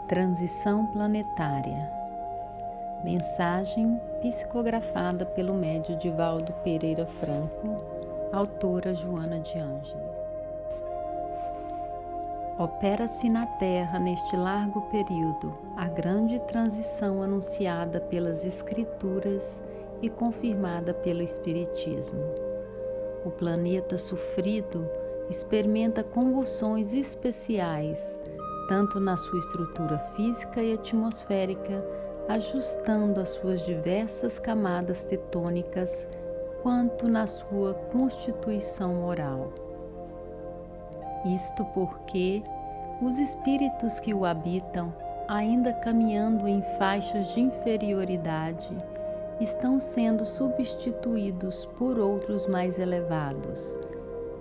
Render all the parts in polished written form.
Transição planetária. Mensagem psicografada pelo médium Divaldo Pereira Franco, autora Joana de Ângeles. Opera-se na Terra neste largo período a grande transição anunciada pelas Escrituras e confirmada pelo Espiritismo. O planeta sofrido experimenta convulsões especiais, tanto na sua estrutura física e atmosférica, ajustando as suas diversas camadas tectônicas, quanto na sua constituição moral. Isto porque os espíritos que o habitam, ainda caminhando em faixas de inferioridade, estão sendo substituídos por outros mais elevados,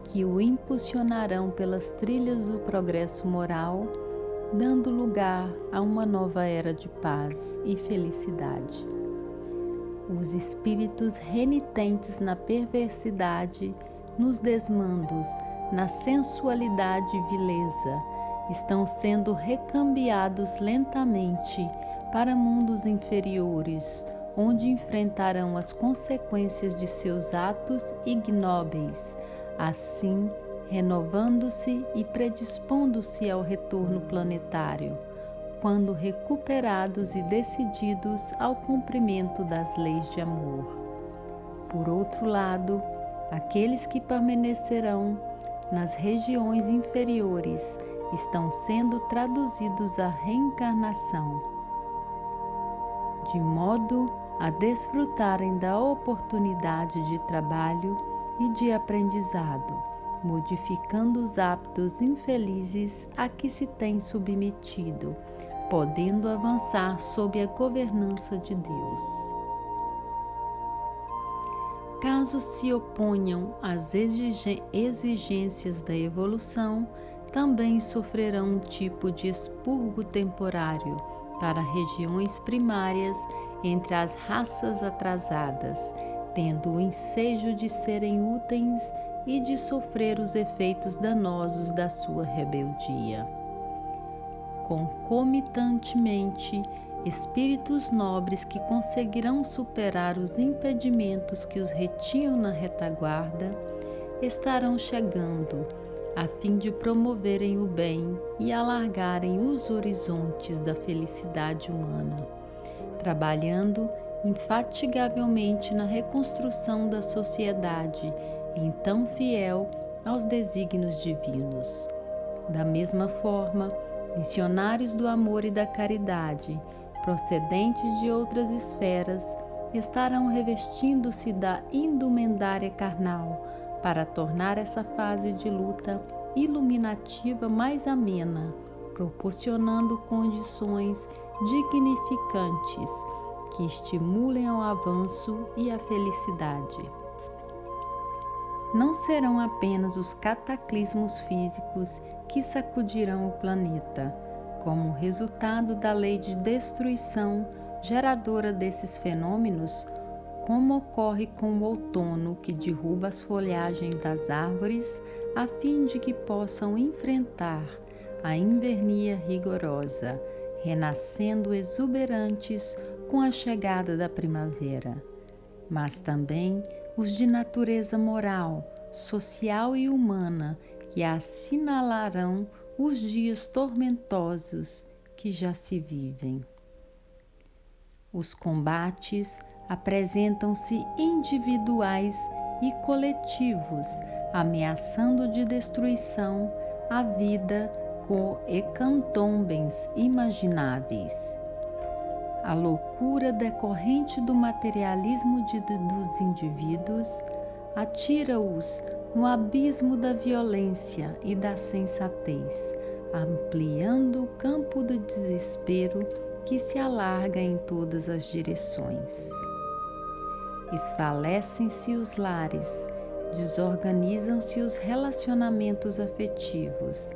que o impulsionarão pelas trilhas do progresso moral, dando lugar a uma nova era de paz e felicidade. Os espíritos renitentes na perversidade, nos desmandos, na sensualidade e vileza, estão sendo recambiados lentamente para mundos inferiores, onde enfrentarão as consequências de seus atos ignóbeis, assim renovando-se e predispondo-se ao retorno planetário, quando recuperados e decididos ao cumprimento das leis de amor. Por outro lado, aqueles que permanecerão nas regiões inferiores estão sendo traduzidos à reencarnação, de modo a desfrutarem da oportunidade de trabalho e de aprendizado, modificando os hábitos infelizes a que se tem submetido, podendo avançar sob a governança de Deus. Caso se oponham às exigências da evolução, também sofrerão um tipo de expurgo temporário para regiões primárias entre as raças atrasadas, tendo o ensejo de serem úteis e de sofrer os efeitos danosos da sua rebeldia. Concomitantemente, espíritos nobres que conseguirão superar os impedimentos que os retinham na retaguarda estarão chegando, a fim de promoverem o bem e alargarem os horizontes da felicidade humana, trabalhando infatigavelmente na reconstrução da sociedade, então fiel aos desígnios divinos. Da mesma forma, missionários do amor e da caridade, procedentes de outras esferas, estarão revestindo-se da indumendária carnal para tornar essa fase de luta iluminativa mais amena, proporcionando condições dignificantes que estimulem ao avanço e à felicidade. Não serão apenas os cataclismos físicos que sacudirão o planeta, como resultado da lei de destruição geradora desses fenômenos, como ocorre com o outono que derruba as folhagens das árvores a fim de que possam enfrentar a invernia rigorosa, renascendo exuberantes com a chegada da primavera, mas também os de natureza moral, social e humana, que assinalarão os dias tormentosos que já se vivem. Os combates apresentam-se individuais e coletivos, ameaçando de destruição a vida com hecatombes imagináveis. A loucura decorrente do materialismo dos indivíduos atira-os no abismo da violência e da sensatez, ampliando o campo do desespero que se alarga em todas as direções. Esfalecem-se os lares, desorganizam-se os relacionamentos afetivos,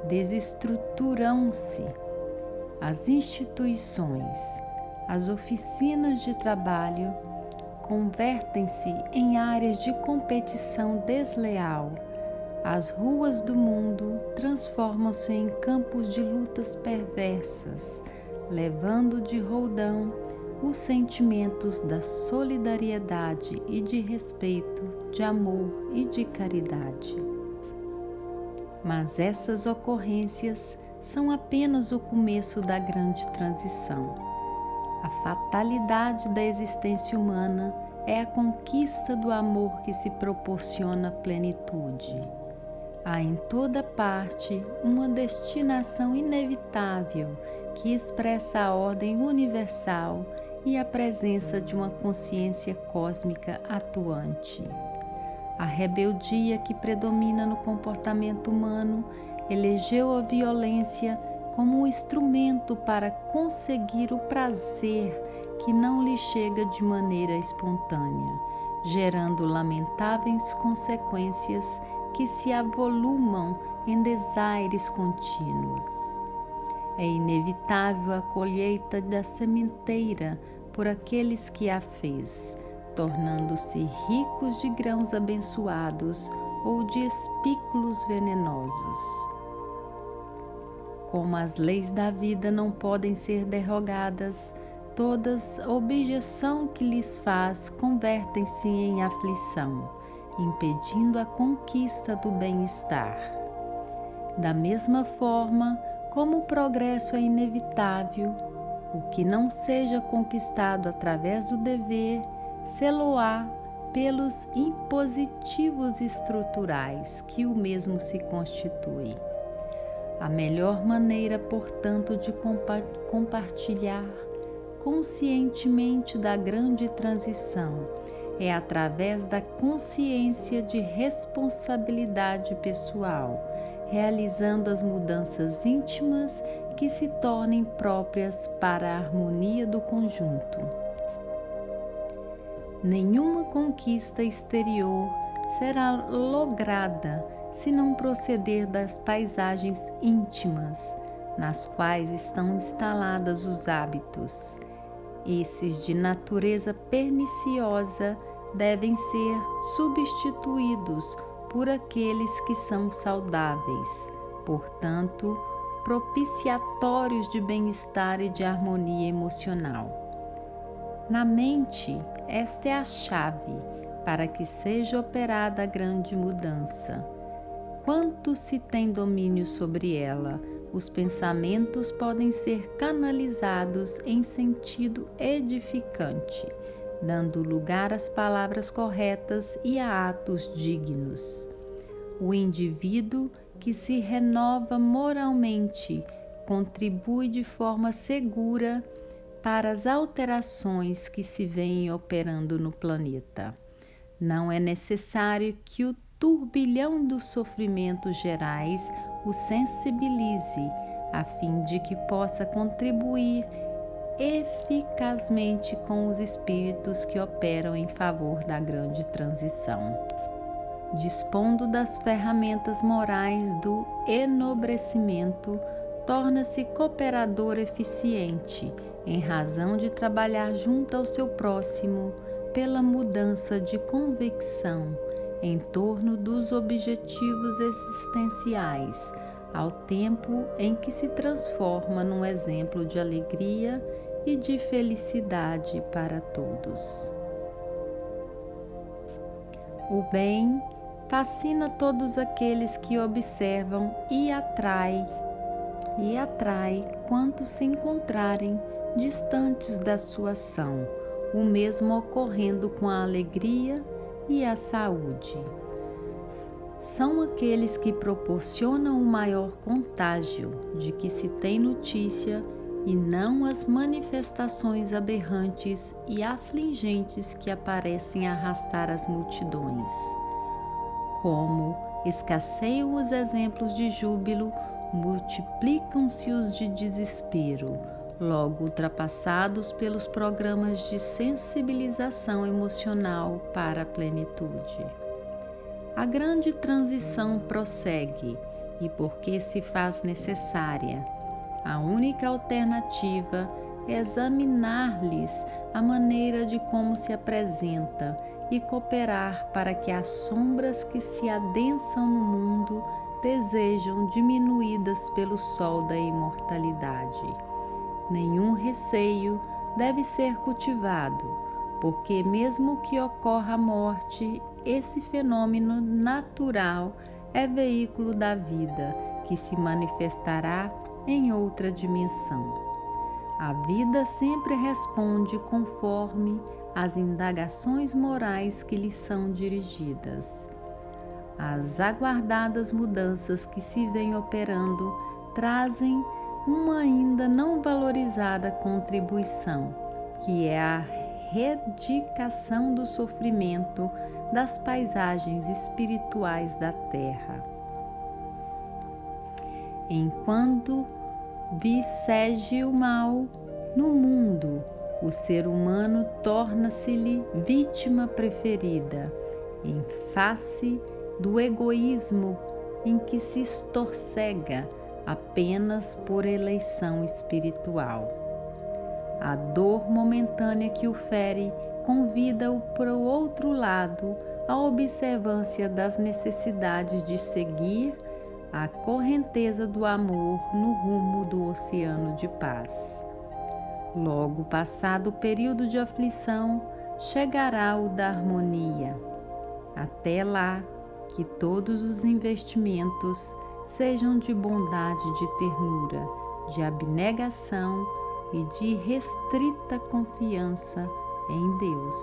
desestruturam-se as instituições, as oficinas de trabalho convertem-se em áreas de competição desleal, as ruas do mundo transformam-se em campos de lutas perversas, levando de roldão os sentimentos da solidariedade e de respeito, de amor e de caridade. Mas essas ocorrências são apenas o começo da grande transição. A fatalidade da existência humana é a conquista do amor que se proporciona plenitude. Há em toda parte uma destinação inevitável que expressa a ordem universal e a presença de uma consciência cósmica atuante. A rebeldia que predomina no comportamento humano elegeu a violência como um instrumento para conseguir o prazer que não lhe chega de maneira espontânea, gerando lamentáveis consequências que se avolumam em desaires contínuos. É inevitável a colheita da sementeira por aqueles que a fez, tornando-se ricos de grãos abençoados ou de espículos venenosos. Como as leis da vida não podem ser derrogadas, todas objeção que lhes faz convertem-se em aflição, impedindo a conquista do bem-estar. Da mesma forma, como o progresso é inevitável, o que não seja conquistado através do dever, sê-lo-á pelos impositivos estruturais que o mesmo se constitui. A melhor maneira, portanto, de compartilhar conscientemente da grande transição é através da consciência de responsabilidade pessoal, realizando as mudanças íntimas que se tornem próprias para a harmonia do conjunto. Nenhuma conquista exterior será lograda se não proceder das paisagens íntimas, nas quais estão instalados os hábitos. Esses de natureza perniciosa devem ser substituídos por aqueles que são saudáveis, portanto, propiciatórios de bem-estar e de harmonia emocional. Na mente, esta é a chave para que seja operada a grande mudança. Quanto se tem domínio sobre ela, os pensamentos podem ser canalizados em sentido edificante, dando lugar às palavras corretas e a atos dignos. O indivíduo que se renova moralmente contribui de forma segura para as alterações que se vêm operando no planeta. Não é necessário que o turbilhão dos sofrimentos gerais o sensibilize, a fim de que possa contribuir eficazmente com os espíritos que operam em favor da grande transição. Dispondo das ferramentas morais do enobrecimento, torna-se cooperador eficiente, em razão de trabalhar junto ao seu próximo pela mudança de convicção em torno dos objetivos existenciais, ao tempo em que se transforma num exemplo de alegria e de felicidade para todos. O bem fascina todos aqueles que observam e atrai quantos se encontrarem distantes da sua ação, o mesmo ocorrendo com a alegria e a saúde. São aqueles que proporcionam o maior contágio de que se tem notícia e não as manifestações aberrantes e afligentes que aparecem arrastar as multidões. Como escasseiam os exemplos de júbilo, multiplicam-se os de desespero, logo ultrapassados pelos programas de sensibilização emocional para a plenitude. A grande transição prossegue, e porque se faz necessária, a única alternativa examinar-lhes a maneira de como se apresenta e cooperar para que as sombras que se adensam no mundo desejam diminuídas pelo sol da imortalidade. Nenhum receio deve ser cultivado, porque mesmo que ocorra a morte, esse fenômeno natural é veículo da vida, que se manifestará em outra dimensão. A vida sempre responde conforme as indagações morais que lhe são dirigidas. As aguardadas mudanças que se vêm operando trazem uma ainda não valorizada contribuição, que é a redicação do sofrimento das paisagens espirituais da Terra. Enquanto vicege o mal no mundo, o ser humano torna-se-lhe vítima preferida, em face do egoísmo em que se estorcega apenas por eleição espiritual. A dor momentânea que o fere convida-o para o outro lado à observância das necessidades de seguir a correnteza do amor no rumo do oceano de paz. Logo passado o período de aflição, chegará o da harmonia. Até lá, que todos os investimentos sejam de bondade, de ternura, de abnegação e de restrita confiança em Deus.